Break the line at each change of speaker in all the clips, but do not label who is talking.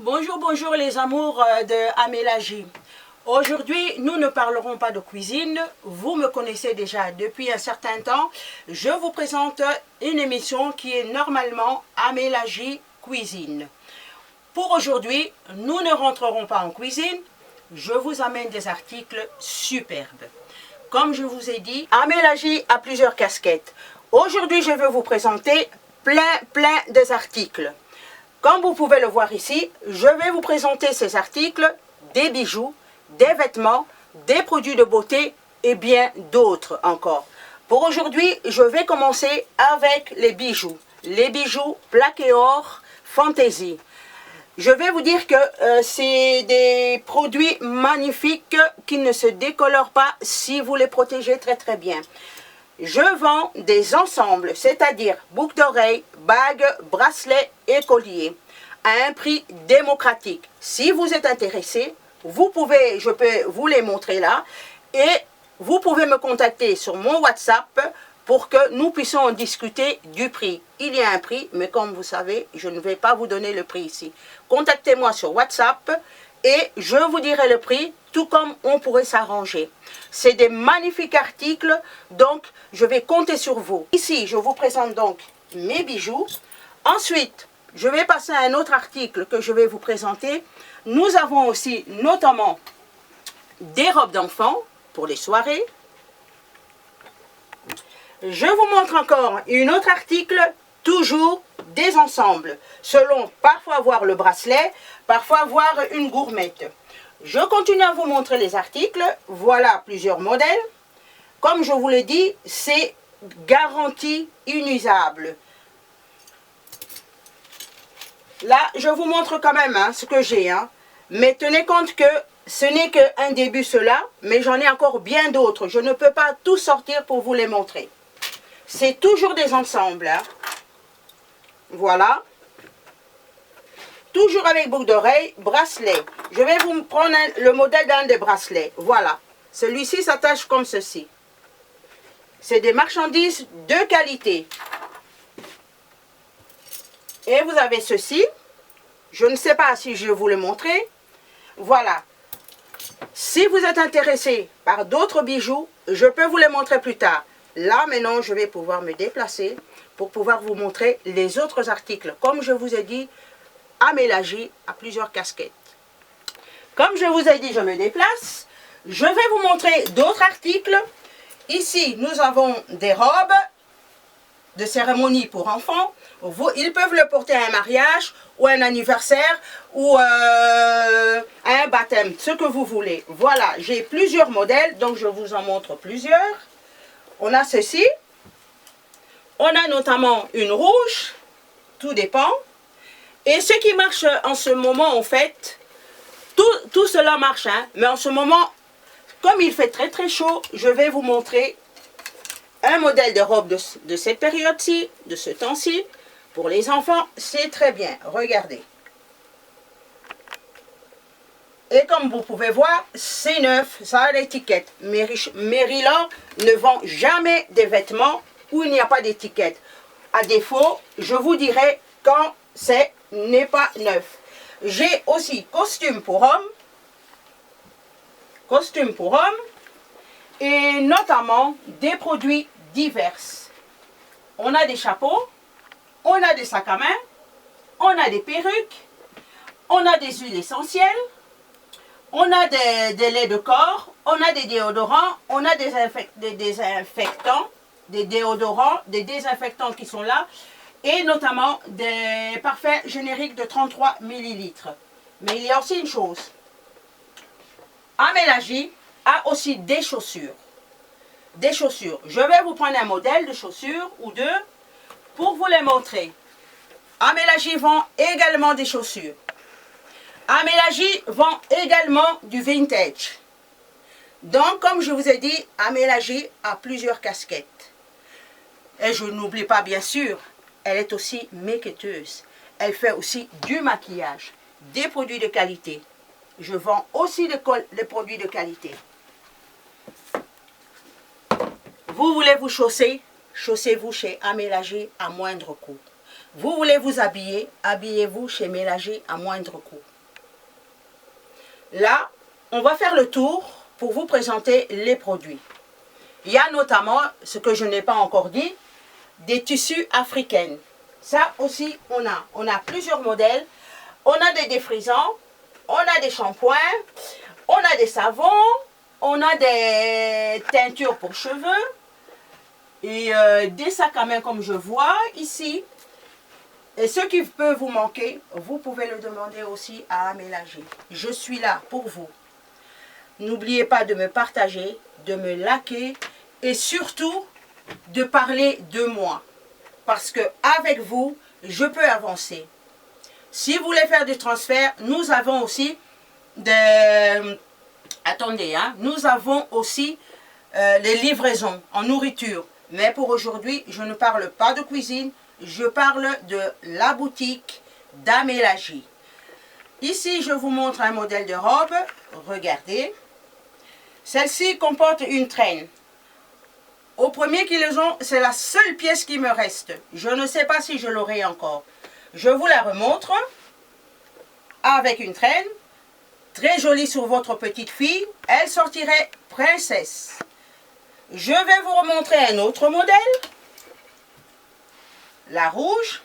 Bonjour, bonjour les amours de Amélagie. Aujourd'hui, nous ne parlerons pas de cuisine. Vous me connaissez déjà depuis un certain temps. Je vous présente une émission qui est normalement Amélagie Cuisine. Pour aujourd'hui, nous ne rentrerons pas en cuisine. Je vous amène des articles superbes. Comme je vous ai dit, Amélagie a plusieurs casquettes. Aujourd'hui, je vais vous présenter plein des articles. Comme vous pouvez le voir ici, je vais vous présenter ces articles, des bijoux, des vêtements, des produits de beauté et bien d'autres encore. Pour aujourd'hui, je vais commencer avec les bijoux. Les bijoux plaqués or Fantaisie. Je vais vous dire que c'est des produits magnifiques qui ne se décolorent pas si vous les protégez très bien. Je vends des ensembles, c'est-à-dire boucles d'oreilles, bagues, bracelets et colliers, à un prix démocratique. Si vous êtes intéressé, je peux vous les montrer là, et vous pouvez me contacter sur mon WhatsApp pour que nous puissions en discuter du prix. Il y a un prix, mais comme vous savez, je ne vais pas vous donner le prix ici. Contactez-moi sur WhatsApp et je vous dirai le prix, tout comme on pourrait s'arranger. C'est des magnifiques articles, donc je vais compter sur vous. Ici, je vous présente donc mes bijoux. Ensuite, je vais passer à un autre article que je vais vous présenter. Nous avons aussi notamment des robes d'enfants pour les soirées. Je vous montre encore un autre article, toujours des ensembles, selon parfois voir le bracelet, parfois voir une gourmette. Je continue à vous montrer les articles. Voilà plusieurs modèles. Comme je vous l'ai dit, c'est garantie inusable. Là, je vous montre quand même ce que j'ai. Mais tenez compte que ce n'est qu'un début cela, mais j'en ai encore bien d'autres. Je ne peux pas tout sortir pour vous les montrer. C'est toujours des ensembles. Voilà. Toujours avec boucle d'oreille, bracelet. Je vais vous prendre le modèle d'un des bracelets. Voilà. Celui-ci s'attache comme ceci. C'est des marchandises de qualité. Et vous avez ceci. Je ne sais pas si je vais vous le montrer. Voilà. Si vous êtes intéressé par d'autres bijoux, je peux vous les montrer plus tard. Là, maintenant, je vais pouvoir me déplacer pour pouvoir vous montrer les autres articles. Comme je vous ai dit, Amélagie a plusieurs casquettes. Comme je vous ai dit, je me déplace. Je vais vous montrer d'autres articles. Ici, nous avons des robes de cérémonie pour enfants. Ils peuvent le porter à un mariage ou à un anniversaire ou à un baptême, ce que vous voulez. Voilà, j'ai plusieurs modèles, donc je vous en montre plusieurs. On a ceci. On a notamment une rouge, tout dépend. Et ce qui marche en ce moment, en fait, tout cela marche, mais en ce moment, comme il fait très chaud, je vais vous montrer un modèle de robe de cette période-ci, de ce temps-ci. Pour les enfants, c'est très bien. Regardez. Et comme vous pouvez voir, c'est neuf, ça a l'étiquette. Mérila ne vend jamais des vêtements où il n'y a pas d'étiquette. À défaut, je vous dirai quand n'est pas neuf. J'ai aussi costume pour hommes. Costume pour hommes. Et notamment des produits divers. On a des chapeaux. On a des sacs à main. On a des perruques. On a des huiles essentielles. On a des laits de corps, on a des déodorants, on a des désinfectants, des déodorants, des désinfectants qui sont là, et notamment des parfums génériques de 33 ml. Mais il y a aussi une chose, Amélagie a aussi des chaussures. Des chaussures. Je vais vous prendre un modèle de chaussures ou deux pour vous les montrer. Amélagie vend également des chaussures. Amélagie vend également du vintage. Donc, comme je vous ai dit, Amélagie a plusieurs casquettes. Et je n'oublie pas, bien sûr, elle est aussi make-uppeuse. Elle fait aussi du maquillage, des produits de qualité. Je vends aussi des produits de qualité. Vous voulez vous chausser? Chaussez-vous chez Amélagie à moindre coût. Vous voulez vous habiller, habillez-vous chez Mélagie à moindre coût. Là, on va faire le tour pour vous présenter les produits. Il y a notamment, ce que je n'ai pas encore dit, des tissus africains. Ça aussi, on a plusieurs modèles. On a des défrisants, on a des shampoings, on a des savons, on a des teintures pour cheveux et des sacs à main comme je vois ici. Et ce qui peut vous manquer, vous pouvez le demander aussi à Mélagie. Je suis là pour vous. N'oubliez pas de me partager, de me liker et surtout de parler de moi. Parce que avec vous, je peux avancer. Si vous voulez faire du transfert, nous avons aussi des... Attendez, hein, nous avons aussi les livraisons en nourriture. Mais pour aujourd'hui, je ne parle pas de cuisine, je parle de la boutique d'Amélagie. Ici, je vous montre un modèle de robe. Regardez. Celle-ci comporte une traîne. Au premier qu'ils les ont, c'est la seule pièce qui me reste. Je ne sais pas si je l'aurai encore. Je vous la remontre avec une traîne. Très jolie sur votre petite fille. Elle sortirait princesse. Je vais vous remontrer un autre modèle. La rouge.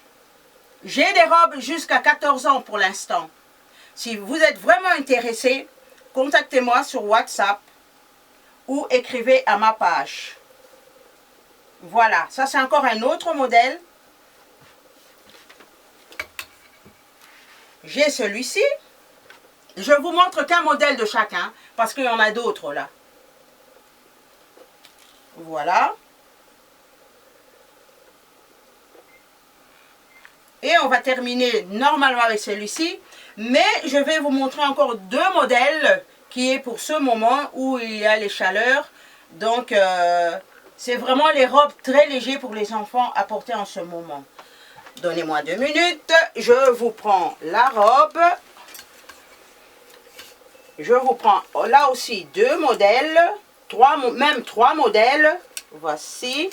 J'ai des robes jusqu'à 14 ans pour l'instant. Si vous êtes vraiment intéressé, contactez-moi sur WhatsApp ou écrivez à ma page. Voilà, ça c'est encore un autre modèle. J'ai celui-ci. Je vous montre qu'un modèle de chacun, parce qu'il y en a d'autres là. Voilà. Et on va terminer normalement avec celui-ci. Mais je vais vous montrer encore deux modèles qui est pour ce moment où il y a les chaleurs. Donc, c'est vraiment les robes très légères pour les enfants à porter en ce moment. Donnez-moi 2 minutes. Je vous prends la robe. Je vous prends là aussi 2 modèles. Même 3 modèles. Voici.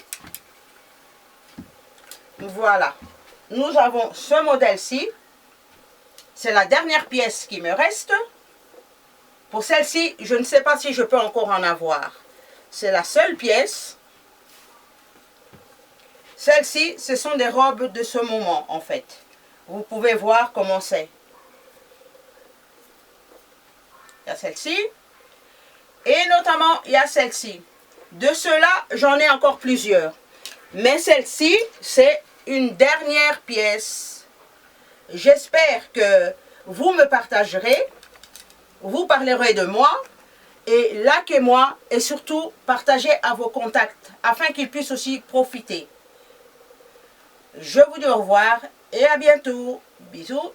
Voilà. Nous avons ce modèle-ci. C'est la dernière pièce qui me reste. Pour celle-ci, je ne sais pas si je peux encore en avoir. C'est la seule pièce. Celles-ci, ce sont des robes de ce moment, en fait. Vous pouvez voir comment c'est. Il y a celle-ci. Et notamment, il y a celle-ci. De ceux-là, j'en ai encore plusieurs. Mais celle-ci, c'est une dernière pièce. J'espère que vous me partagerez. Vous parlerez de moi. Et likez-moi. Et surtout, partagez à vos contacts. Afin qu'ils puissent aussi profiter. Je vous dis au revoir et à bientôt. Bisous.